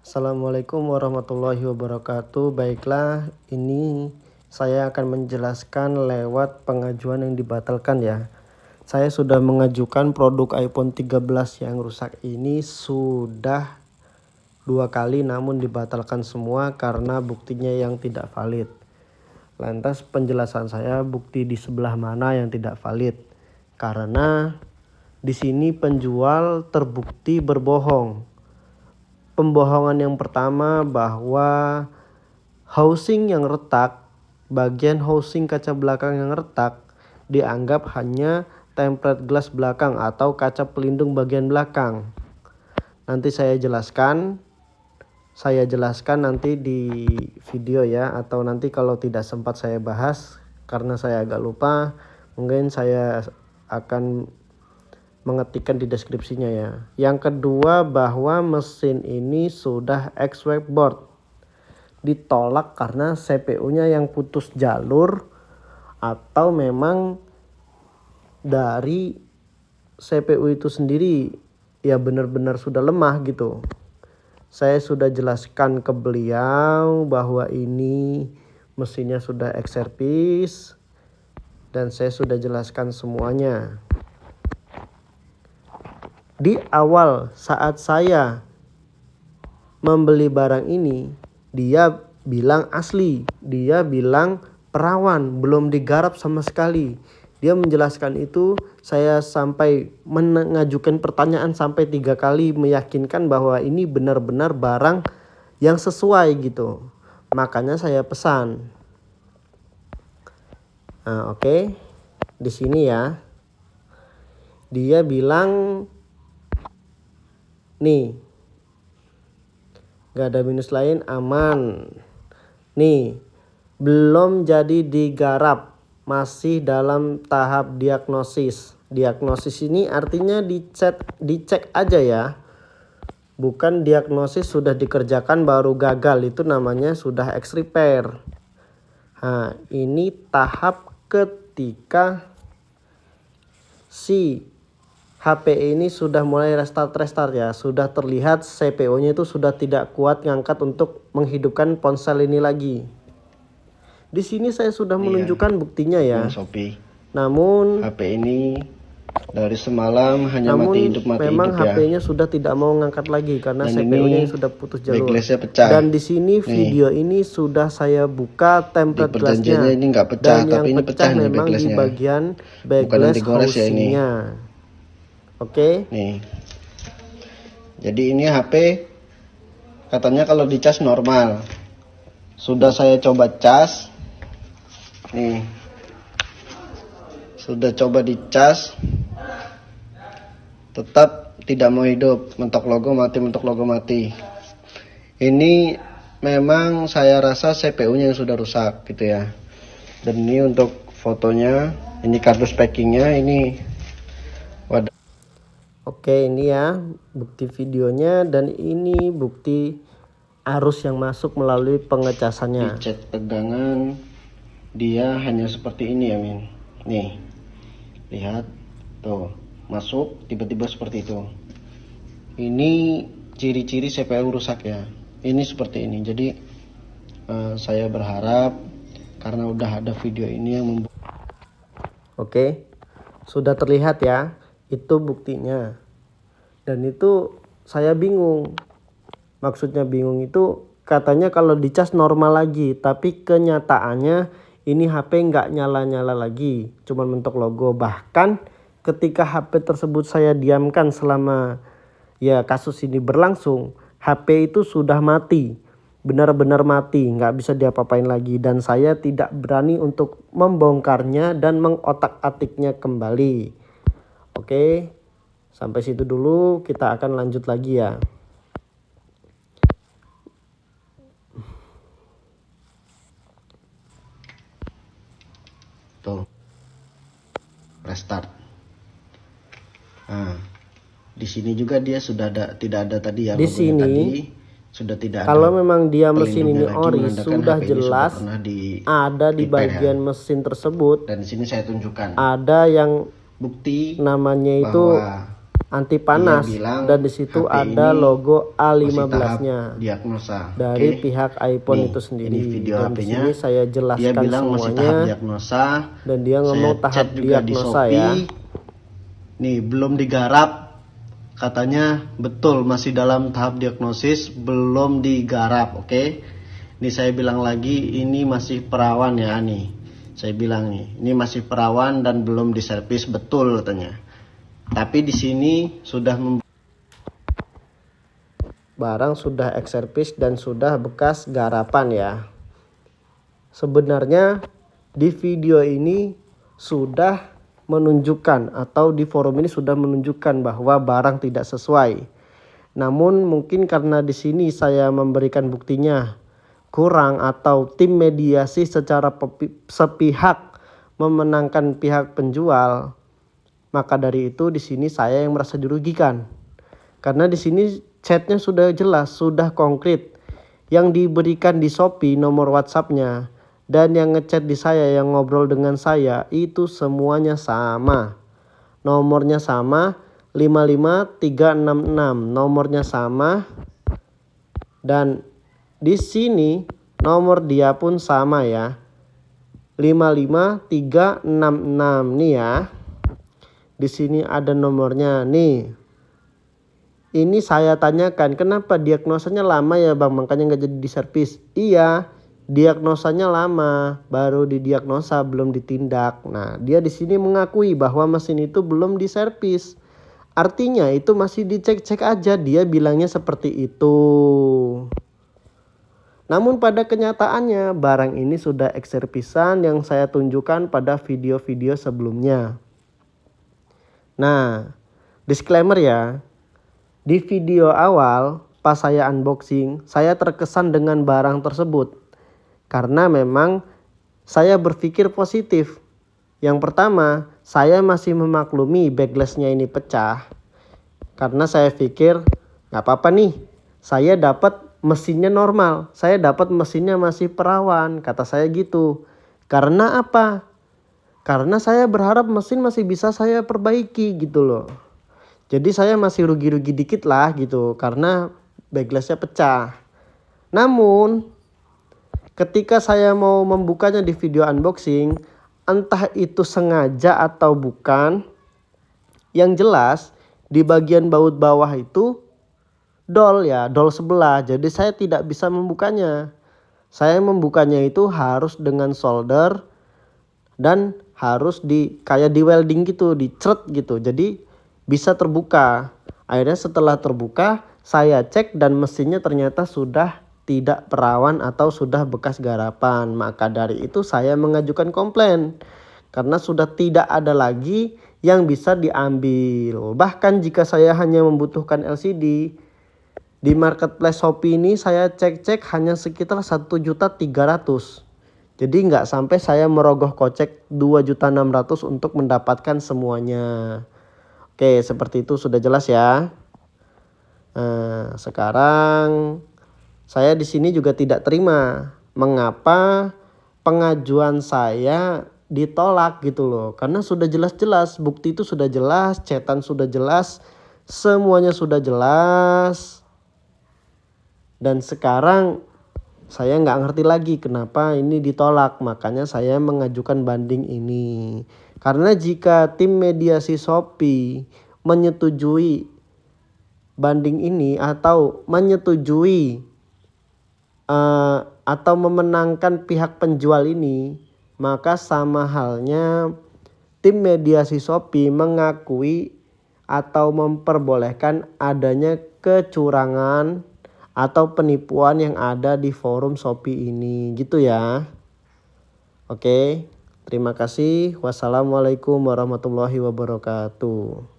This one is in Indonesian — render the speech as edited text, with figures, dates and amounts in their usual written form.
Assalamualaikum warahmatullahi wabarakatuh. Baiklah, ini saya akan menjelaskan lewat pengajuan yang dibatalkan ya. Saya sudah mengajukan produk iPhone 13 yang rusak ini sudah 2 kali, namun dibatalkan semua karena buktinya yang tidak valid. Lantas penjelasan saya, bukti di sebelah mana yang tidak valid? Karena di sini penjual terbukti berbohong. Pembohongan yang pertama bahwa housing yang retak, bagian housing kaca belakang yang retak dianggap hanya tempered glass belakang atau kaca pelindung bagian belakang. Nanti saya jelaskan nanti di video ya, atau nanti kalau tidak sempat saya bahas karena saya agak lupa, mungkin saya akan mengetikkan di deskripsinya ya. Yang kedua bahwa mesin ini sudah X-Wave board, ditolak karena CPU-nya yang putus jalur atau memang dari CPU itu sendiri ya benar-benar sudah lemah gitu. Saya sudah jelaskan ke beliau bahwa ini mesinnya sudah X-Service dan saya sudah jelaskan semuanya. Di awal saat saya membeli barang ini, dia bilang asli, dia bilang perawan, belum digarap sama sekali. Dia menjelaskan itu, saya sampai mengajukan pertanyaan sampai 3 kali meyakinkan bahwa ini benar-benar barang yang sesuai gitu. Makanya saya pesan. Nah, oke. Di sini ya. Dia bilang nih, gak ada minus lain, aman. Nih, belum jadi digarap, masih dalam tahap diagnosis. Diagnosis ini artinya dicek aja ya. Bukan diagnosis sudah dikerjakan baru gagal, itu namanya sudah X-Repair. Nah, ini tahap ketika si HP ini sudah mulai restart ya, sudah terlihat CPU-nya itu sudah tidak kuat ngangkat untuk menghidupkan ponsel ini lagi. Di sini saya sudah menunjukkan buktinya ya. Namun HP ini dari semalam hanya mati hidup memang ya. HP-nya sudah tidak mau ngangkat lagi karena CPU-nya sudah putus jalur. Pecah. Dan di sini video ini sudah saya buka tempered glass-nya. Ini nggak pecah, dan tapi yang ini pecah memang di bagian backglass housing-nya. Oke. Nih. Jadi ini HP katanya kalau dicas normal. Sudah saya coba cas. Nih. Sudah coba dicas. Tetap tidak mau hidup. Mentok logo mati. Ini memang saya rasa CPU-nya yang sudah rusak gitu ya. Dan ini untuk fotonya, ini kardus packingnya, ini wadah. Oke, ini ya bukti videonya dan ini bukti arus yang masuk melalui pengecasannya. Dicek tegangan dia hanya seperti ini ya Min. Nih, lihat tuh masuk tiba-tiba seperti itu. Ini ciri-ciri CPU rusak ya. Ini seperti ini. Jadi saya berharap karena udah ada video ini yang Oke, sudah terlihat ya. Itu buktinya. Dan itu saya bingung. Maksudnya bingung itu katanya kalau dicas normal lagi, tapi kenyataannya ini HP nggak nyala-nyala lagi, cuman mentok logo. Bahkan ketika HP tersebut saya diamkan selama ya kasus ini berlangsung, HP itu sudah mati, benar-benar mati, nggak bisa diapa-apain lagi, dan saya tidak berani untuk membongkarnya dan mengotak-atiknya kembali. Oke, sampai situ dulu, kita akan lanjut lagi ya. Tuh, restart. Nah, di sini juga dia sudah tidak ada tadi ya. Di sini tadi sudah tidak ada. Kalau memang dia mesin ini ori, sudah jelas ada di bagian mesin tersebut. Dan di sini saya tunjukkan. Ada yang bukti namanya itu anti panas bilang dan di situ HP ada ini logo masih tahap A15-nya diagnosa. dari Oke. pihak iPhone Nih, itu sendiri. ini video Dan di HP-nya. sini saya Dia jelaskan bilang masih tahap semuanya diagnosa. dan dia Saya ngomong tahap chat juga di diagnosa Shopee. ya. Nih, belum digarap. Katanya betul masih dalam tahap diagnosis, belum digarap. Oke. Ini saya bilang lagi, ini masih perawan ya nih. Saya bilang nih, ini masih perawan dan belum diservis, betul katanya. Tapi di sini sudah Barang sudah ex-service dan sudah bekas garapan ya. Sebenarnya di video ini sudah menunjukkan atau di forum ini sudah menunjukkan bahwa barang tidak sesuai. Namun mungkin karena di sini saya memberikan buktinya kurang atau tim mediasi secara sepihak memenangkan pihak penjual, maka dari itu di sini saya yang merasa dirugikan. Karena di sini chatnya sudah jelas, sudah konkret. Yang diberikan di Shopee nomor WhatsApp-nya dan yang ngechat di saya, yang ngobrol dengan saya itu semuanya sama. Nomornya sama, 55366. Nomornya sama. Dan di sini nomor dia pun sama ya. 55366 nih ya. Di sini ada nomornya nih. Ini saya tanyakan, kenapa diagnosanya lama ya bang, makanya nggak jadi diservis? Iya, diagnosanya lama, baru didiagnosa belum ditindak. Nah, dia di sini mengakui bahwa mesin itu belum diservis. Artinya itu masih dicek-cek aja, dia bilangnya seperti itu. Namun pada kenyataannya barang ini sudah ex-servisan yang saya tunjukkan pada video-video sebelumnya. Nah, disclaimer ya. Di video awal pas saya unboxing, saya terkesan dengan barang tersebut. Karena memang saya berpikir positif. Yang pertama, saya masih memaklumi backlash-nya ini pecah. Karena saya pikir gak apa-apa nih, saya dapat mesinnya normal. Saya dapat mesinnya masih perawan, kata saya gitu. Karena apa? Karena saya berharap mesin masih bisa saya perbaiki gitu loh. Jadi saya masih rugi-rugi dikit lah gitu karena backlash-nya pecah. Namun ketika saya mau membukanya di video unboxing, entah itu sengaja atau bukan, yang jelas di bagian baut bawah itu dol ya, dol sebelah. Jadi saya tidak bisa membukanya. Saya membukanya itu harus dengan solder dan harus kayak di welding gitu, dicret gitu. Jadi bisa terbuka. Akhirnya setelah terbuka saya cek dan mesinnya ternyata sudah tidak perawan atau sudah bekas garapan. Maka dari itu saya mengajukan komplain. Karena sudah tidak ada lagi yang bisa diambil. Bahkan jika saya hanya membutuhkan LCD, di marketplace Shopee ini saya cek-cek hanya sekitar 1.300.000. Jadi nggak sampai saya merogoh kocek 2.600.000 untuk mendapatkan semuanya. Oke, seperti itu sudah jelas ya. Nah, sekarang saya di sini juga tidak terima. Mengapa pengajuan saya ditolak gitu loh? Karena sudah jelas-jelas, bukti itu sudah jelas, chatan sudah jelas, semuanya sudah jelas. Dan sekarang saya nggak ngerti lagi kenapa ini ditolak. Makanya saya mengajukan banding ini. Karena jika tim mediasi Shopee menyetujui banding ini atau menyetujui atau memenangkan pihak penjual ini, maka sama halnya tim mediasi Shopee mengakui atau memperbolehkan adanya kecurangan atau penipuan yang ada di forum Shopee ini gitu ya. Oke. Terima kasih. Wassalamualaikum warahmatullahi wabarakatuh.